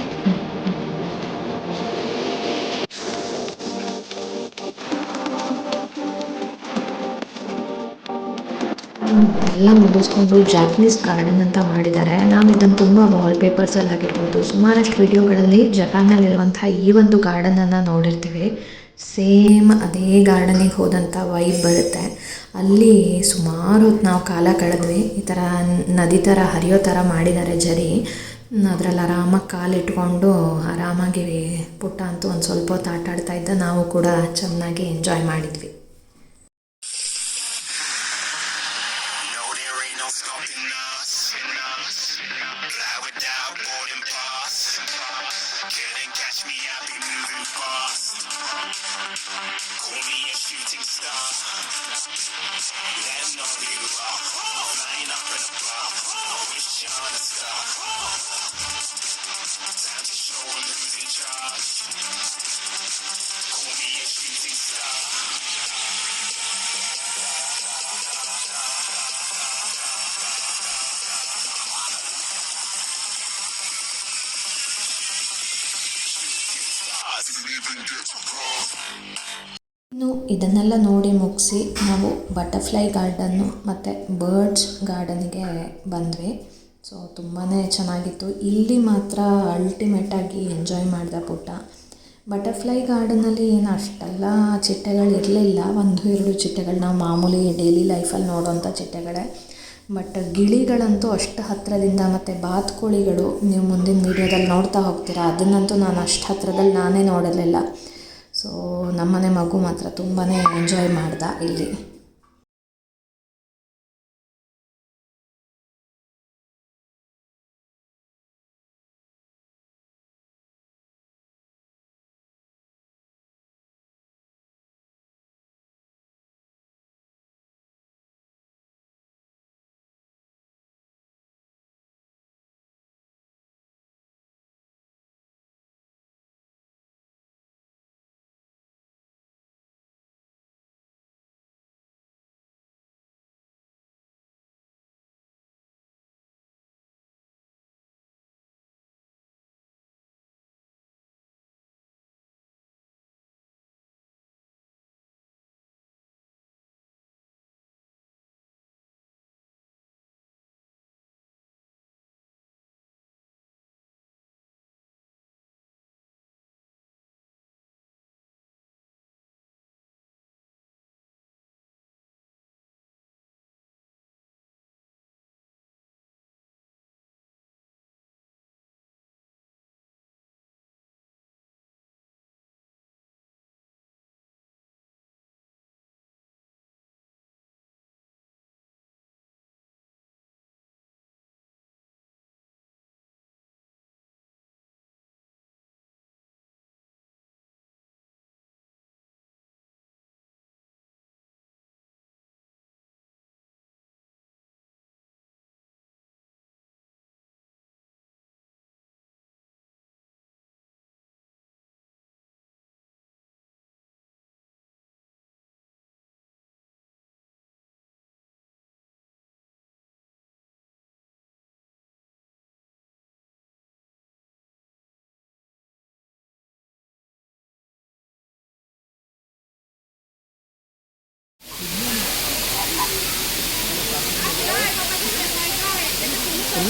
ಎಲ್ಲ ಮುಗಿಸ್ಕೊಂಡು ಜಾಪನೀಸ್ ಗಾರ್ಡನ್ ಅಂತ ಮಾಡಿದ್ದಾರೆ. ನಾವು ಇದನ್ನು ತುಂಬ ವಾಲ್ಪೇಪರ್ಸಲ್ಲಿ ಆಗಿರ್ಬೋದು, ಸುಮಾರಷ್ಟು ವಿಡಿಯೋಗಳಲ್ಲಿ ಜಪಾನಲ್ಲಿರುವಂಥ ಈ ಒಂದು ಗಾರ್ಡನನ್ನು ನೋಡಿರ್ತೀವಿ. ಸೇಮ್ ಅದೇ ಗಾರ್ಡನಿಗೆ ಹೋದಂಥ ವೈಬ್ ಬರುತ್ತೆ. ಅಲ್ಲಿ ಸುಮಾರು ಹೊತ್ತು ನಾವು ಕಾಲ ಕಳೆದ್ವಿ. ಈ ಥರ ನದಿ ಥರ ಹರಿಯೋ ಥರ ಮಾಡಿದ್ದಾರೆ ಜರಿ. ಅದರಲ್ಲಿ ಆರಾಮಾಗಿ ಕಾಲಿಟ್ಕೊಂಡು ಆರಾಮಾಗಿ ಪುಟ್ಟ ಅಂತೂ ಒಂದು ಸ್ವಲ್ಪ ಹೊತ್ತು ಆಟ ಆಡ್ತಾ ಇದ್ದ. ನಾವು ಕೂಡ ಚೆನ್ನಾಗಿ ಎಂಜಾಯ್ ಮಾಡಿದ್ವಿ. ಇನ್ನು ಇದನ್ನೆಲ್ಲ ನೋಡಿ ಮುಗಿಸಿ ನಾವು ಬಟರ್ಫ್ಲೈ ಗಾರ್ಡನ್ನು ಮತ್ತು ಬರ್ಡ್ಸ್ ಗಾರ್ಡನಿಗೆ ಬಂದ್ವಿ. ಸೊ ತುಂಬಾ ಚೆನ್ನಾಗಿತ್ತು. ಇಲ್ಲಿ ಮಾತ್ರ ಅಲ್ಟಿಮೇಟಾಗಿ ಎಂಜಾಯ್ ಮಾಡಿದೆ ಪುಟ್ಟ. ಬಟರ್ಫ್ಲೈ ಗಾರ್ಡನಲ್ಲಿ ಏನು ಅಷ್ಟೆಲ್ಲ ಚಿಟ್ಟೆಗಳಿರಲಿಲ್ಲ, 1-2 ಚಿಟ್ಟೆಗಳು ನಾವು ಮಾಮೂಲಿ ಡೈಲಿ ಲೈಫಲ್ಲಿ ನೋಡೋವಂಥ ಚಿಟ್ಟೆಗಳೇ. ಬಟ್ ಗಿಳಿಗಳಂತೂ ಅಷ್ಟು ಹತ್ತಿರದಿಂದ, ಮತ್ತು ಬಾತುಕೋಳಿಗಳು ನೀವು ಮುಂದಿನ ವೀಡಿಯೋದಲ್ಲಿ ನೋಡ್ತಾ ಹೋಗ್ತೀರಾ, ಅದನ್ನಂತೂ ನಾನು ಅಷ್ಟು ಹತ್ತಿರದಲ್ಲಿ ನಾನೇ ನೋಡಿರಲಿಲ್ಲ. ಸೊ ನಮ್ಮನೆ ಮಗು ಮಾತ್ರ ತುಂಬಾ ಎಂಜಾಯ್ ಮಾಡ್ದ ಇಲ್ಲಿ.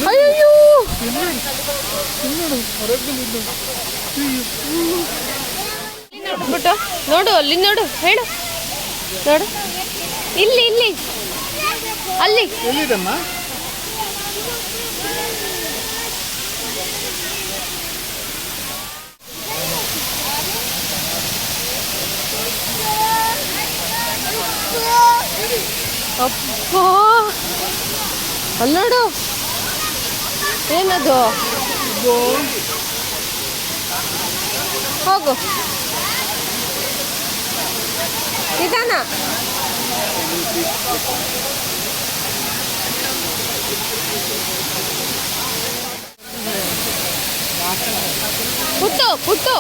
ಅಯ್ಯೋ ನೋಡ್ಬಿಟ್ಟು ನೋಡು, ಅಲ್ಲಿ ನೋಡು, ಹೇಳು, ನೋಡು, ಇಲ್ಲಿ ಇಲ್ಲಿ ಅಲ್ಲಿ ಎಲ್ಲಿದಮ್ಮ? ಅಪ್ಪ, ಅಲ್ಲಿ ನೋಡು, ಏನದು? ಹೋಗು, ನಿಧಾನ. ಪುಟ್ಟು ಪುಟ್ಟು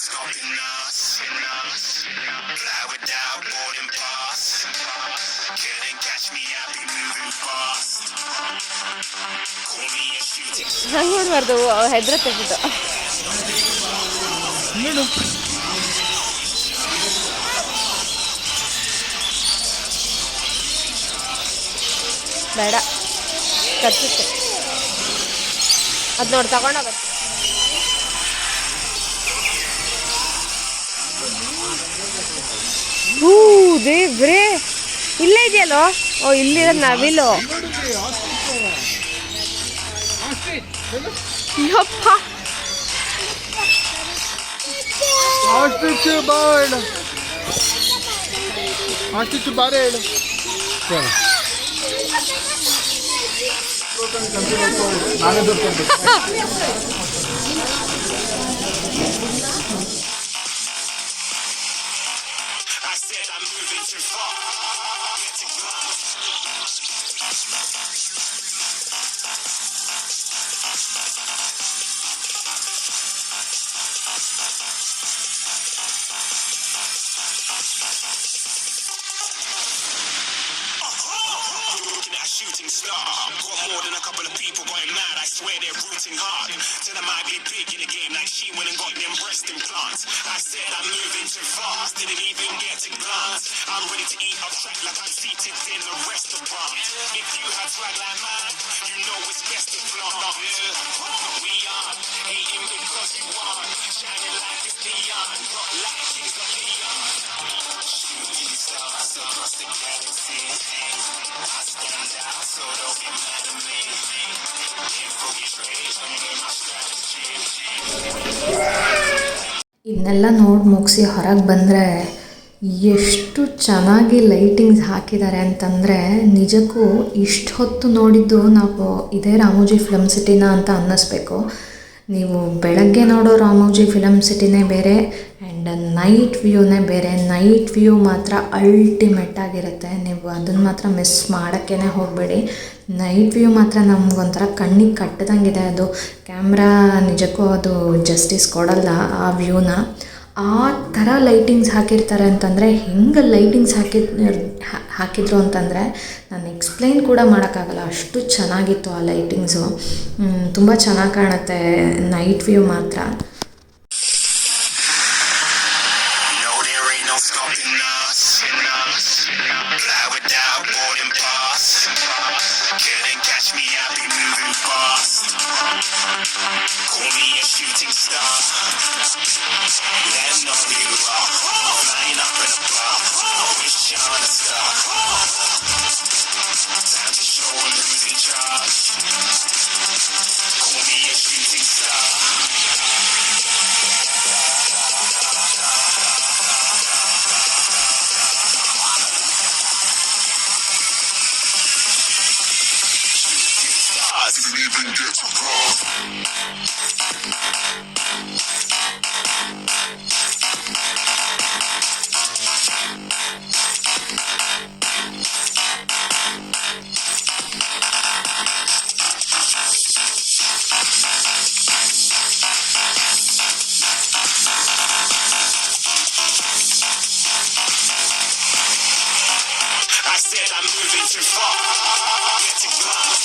Stopping us, fly without boarding pass. Couldn't catch me, I'll be moving fast. Call me a shooting. ಹಂಗೆ ಮಾಡಬಾರ್ದು, ಹೆದ್ರತ್ತೆ ಬಿಟ್ಟು. ಬೇಡ, ಕಚ್ಚುತ್ತೆ. ಅದು ನೋಡಿ ತಗೊಂಡೋಗತ್ತೆ. ಹೂ ದೇವ್ರೇ, ಇಲ್ಲೇ ಇದೆಯಲ್ಲೋ. ಓ, ಇಲ್ಲಿರೋದು ನವಿಲು. ಯಪ್ಪ, ಆಸ್ಟ್ರಿಚ್ ಬಾರ್ಡ್, ಆಸ್ಟ್ರಿಚ್ ಬಾರೆ ಹೇಳು. ನಾನೇ ದೊಡ್ಡ shooting star. Got more than a couple of people going mad, I swear they're rooting hard. Said I might be big in the game like she went and got them breast implants. I said I'm moving too fast, didn't even get to glance. I'm ready to eat up track like I'm seated in a restaurant. If you have swag like mine, you know it's best to flaunt. We are hating because you are shining like it's neon, rock like kings of Leon. Shooting stars across the galaxy. I stand out, so don't be mad at me. Infiltrate, my strategy. ಇದನ್ನೆಲ್ಲ ನೋಡಿ ಮುಗಿಸಿ ಹೊರಗೆ ಬಂದರೆ ಎಷ್ಟು ಚೆನ್ನಾಗಿ lightings ಹಾಕಿದ್ದಾರೆ ಅಂತಂದರೆ ನಿಜಕ್ಕೂ ಇಷ್ಟು ಹೊತ್ತು ನೋಡಿದ್ದು ನಾವು ಇದೇ ರಾಮೋಜಿ ಫಿಲಮ್ ಸಿಟಿನ ಅಂತ ಅನ್ನಿಸ್ಬೇಕು. ನೀವು ಬೆಳಗ್ಗೆ ನೋಡೋ ರಾಮೋಜಿ ಫಿಲಮ್ ಸಿಟಿನೇ ಬೇರೆ ಆ್ಯಂಡ್ ನೈಟ್ ವ್ಯೂನೇ ಬೇರೆ. ನೈಟ್ ವ್ಯೂ ಮಾತ್ರ ಅಲ್ಟಿಮೇಟ್ ಆಗಿರುತ್ತೆ, ನೀವು ಅದನ್ನು ಮಾತ್ರ ಮಿಸ್ ಮಾಡೋಕ್ಕೇ ಹೋಗಬೇಡಿ. ನೈಟ್ ವ್ಯೂ ಮಾತ್ರ ನಮಗೊಂಥರ ಕಣ್ಣಿಗೆ ಕಟ್ಟದಂಗಿದೆ. ಅದು ಕ್ಯಾಮ್ರಾ ನಿಜಕ್ಕೂ ಅದು ಜಸ್ಟಿಸ್ ಕೊಡಲ್ಲ ಆ ವ್ಯೂನ. ಆ ಥರ ಲೈಟಿಂಗ್ಸ್ ಹಾಕಿರ್ತಾರೆ ಅಂತಂದರೆ ಹೆಂಗೆ ಲೈಟಿಂಗ್ಸ್ ಹಾಕಿದ್ರು ಅಂತಂದರೆ ನಾನು ಎಕ್ಸ್ಪ್ಲೈನ್ ಕೂಡ ಮಾಡೋಕ್ಕಾಗಲ್ಲ, ಅಷ್ಟು ಚೆನ್ನಾಗಿತ್ತು ಆ ಲೈಟಿಂಗ್ಸು. ತುಂಬ ಚೆನ್ನಾಗಿ ಕಾಣುತ್ತೆ ನೈಟ್ ವ್ಯೂ ಮಾತ್ರ. Call me a shooting star. Let know who you are. Flying up in a bar. Wish I I said I'm moving too far. Get a glance.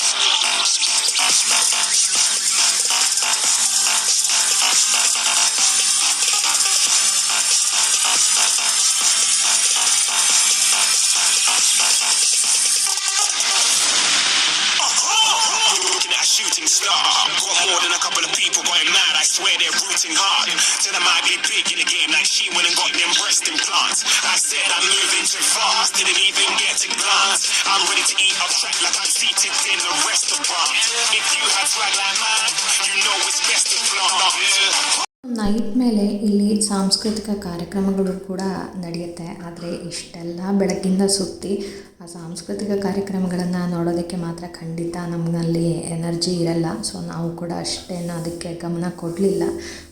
Looking at a shooting star. Got more than a couple of people going mad. I swear they're rooting hard. Tell them I be big in the game like she went and got them breast implants. I said I'm moving too fast. Didn't even get a glance. I'm ready to eat up track like I'm seated in a restaurant. If you had swag like mine, you know it's best to flaunt. Night ಮೇಲೆ ಇಲ್ಲಿ ಸಾಂಸ್ಕೃತಿಕ ಕಾರ್ಯಕ್ರಮಗಳು ಕೂಡ ನಡೆಯುತ್ತೆ. ಆದರೆ ಇಷ್ಟೆಲ್ಲ ಬೆಳಗ್ಗಿಂದ ಸುತ್ತಿ ಆ ಸಾಂಸ್ಕೃತಿಕ ಕಾರ್ಯಕ್ರಮಗಳನ್ನು ನೋಡೋದಕ್ಕೆ ಮಾತ್ರ ಖಂಡಿತ ನಮ್ಮಲ್ಲಿ ಎನರ್ಜಿ ಇರಲ್ಲ. ಸೊ ನಾವು ಕೂಡ ಅಷ್ಟೇನು ಅದಕ್ಕೆ ಗಮನ ಕೊಡಲಿಲ್ಲ.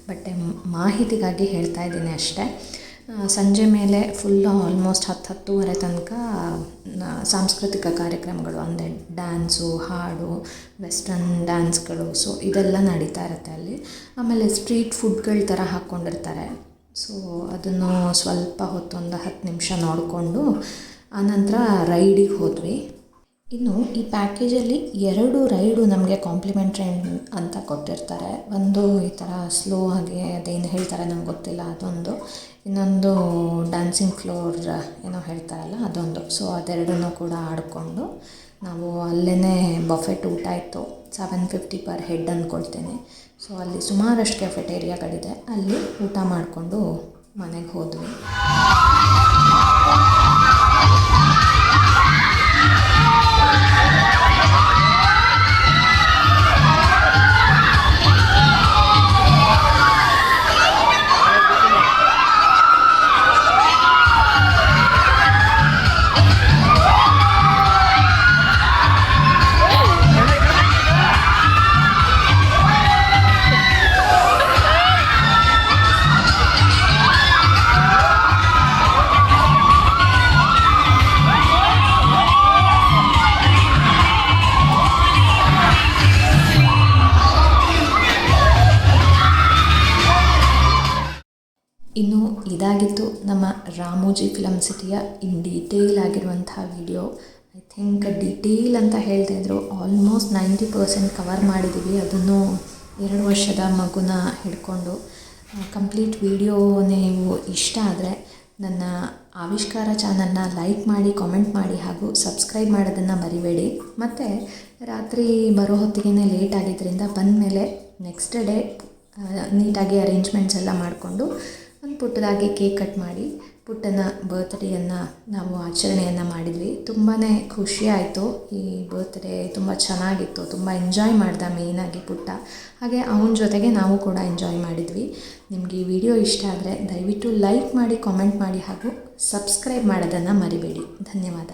ಬಟ್ ಮಾಹಿತಿಗಾಗಿ ಹೇಳ್ತಾ ಇದ್ದೀನಿ ಅಷ್ಟೇ. ಸಂಜೆ ಮೇಲೆ ಫುಲ್ಲು ಆಲ್ಮೋಸ್ಟ್ 10-10:30 ತನಕ ಸಾಂಸ್ಕೃತಿಕ ಕಾರ್ಯಕ್ರಮಗಳು ಅಂದರೆ ಡ್ಯಾನ್ಸು, ಹಾಡು, ವೆಸ್ಟರ್ನ್ ಡ್ಯಾನ್ಸ್ಗಳು, ಸೊ ಇದೆಲ್ಲ ನಡೀತಾ ಇರುತ್ತೆ ಅಲ್ಲಿ. ಆಮೇಲೆ ಸ್ಟ್ರೀಟ್ ಫುಡ್ಗಳ ಥರ ಹಾಕ್ಕೊಂಡಿರ್ತಾರೆ. ಸೊ ಅದನ್ನು ಸ್ವಲ್ಪ ಹೊತ್ತು ಒಂದು 10 ನಿಮಿಷ ನೋಡಿಕೊಂಡು ಆನಂತರ ರೈಡಿಗೆ ಹೋದ್ವಿ. ಇನ್ನು ಈ ಪ್ಯಾಕೇಜಲ್ಲಿ 2 ರೈಡು ನಮಗೆ ಕಾಂಪ್ಲಿಮೆಂಟ್ರಿ ಅಂತ ಕೊಟ್ಟಿರ್ತಾರೆ. ಒಂದು ಈ ಥರ ಸ್ಲೋ ಆಗಿ ಅದೇನು ಹೇಳ್ತಾರೆ ನಂಗೆ ಗೊತ್ತಿಲ್ಲ ಅದೊಂದು, ಇನ್ನೊಂದು ಡ್ಯಾನ್ಸಿಂಗ್ ಫ್ಲೋರ್ ಏನೋ ಹೇಳ್ತಾರಲ್ಲ ಅದೊಂದು. ಸೊ ಅದೆರಡನ್ನೂ ಕೂಡ ಆಡಿಕೊಂಡು ನಾವು ಅಲ್ಲೇ ಬಫೆಟ್ ಊಟ ಇತ್ತು. 750 ಪರ್ ಹೆಡ್ ಅಂದ್ಕೊಳ್ತೇನೆ. ಸೊ ಅಲ್ಲಿ ಸುಮಾರಷ್ಟು ಕೆಫೆಟೇರಿಯಾಗಳಿದೆ, ಅಲ್ಲಿ ಊಟ ಮಾಡಿಕೊಂಡು ಮನೆಗೆ ಹೋದ್ವಿ. ಇನ್ನು ಇದಾಗಿತ್ತು ನಮ್ಮ ರಾಮೋಜಿ ಫಿಲಮ್ ಸಿಟಿಯ ಇನ್ ಡೀಟೇಲ್ ಆಗಿರುವಂತಹ ವಿಡಿಯೋ. ಐ ಥಿಂಕ್ ಡೀಟೇಲ್ ಅಂತ ಹೇಳ್ತಾ ಇದ್ರು, ಆಲ್ಮೋಸ್ಟ್ 90% ಕವರ್ ಮಾಡಿದ್ದೀವಿ. ಅದನ್ನು 2 ವರ್ಷದ ಮಗುನ ಹಿಡ್ಕೊಂಡು. ಕಂಪ್ಲೀಟ್ ವಿಡಿಯೋ ನೀವು ಇಷ್ಟ ಆದರೆ ನನ್ನ ಆವಿಷ್ಕಾರ ಚಾನಲ್ನ ಲೈಕ್ ಮಾಡಿ, ಕಾಮೆಂಟ್ ಮಾಡಿ ಹಾಗೂ ಸಬ್ಸ್ಕ್ರೈಬ್ ಮಾಡೋದನ್ನು ಮರಿಬೇಡಿ. ಮತ್ತು ರಾತ್ರಿ ಬರೋ ಹೊತ್ತಿಗೆ ಲೇಟ್ ಆಗಿದ್ದರಿಂದ ಬಂದಮೇಲೆ ನೆಕ್ಸ್ಟ್ ಡೇ ನೀಟಾಗಿ ಅರೇಂಜ್ಮೆಂಟ್ಸ್ ಎಲ್ಲ ಮಾಡಿಕೊಂಡು ಒಂದು ಪುಟ್ಟದಾಗಿ ಕೇಕ್ ಕಟ್ ಮಾಡಿ ಪುಟ್ಟನ ಬರ್ತ್ಡೇಯನ್ನು ನಾವು ಆಚರಣೆಯನ್ನು ಮಾಡಿದ್ವಿ. ತುಂಬಾ ಖುಷಿ ಆಯಿತು. ಈ ಬರ್ತ್ಡೇ ತುಂಬ ಚೆನ್ನಾಗಿತ್ತು, ತುಂಬ ಎಂಜಾಯ್ ಮಾಡ್ದೆ ಮೇಯ್ನಾಗಿ ಪುಟ್ಟ. ಹಾಗೆ ಅವನ ಜೊತೆಗೆ ನಾವು ಕೂಡ ಎಂಜಾಯ್ ಮಾಡಿದ್ವಿ. ನಿಮಗೆ ಈ ವಿಡಿಯೋ ಇಷ್ಟ ಆದರೆ ದಯವಿಟ್ಟು ಲೈಕ್ ಮಾಡಿ, ಕಾಮೆಂಟ್ ಮಾಡಿ ಹಾಗೂ ಸಬ್ಸ್ಕ್ರೈಬ್ ಮಾಡೋದನ್ನು ಮರಿಬೇಡಿ. ಧನ್ಯವಾದ.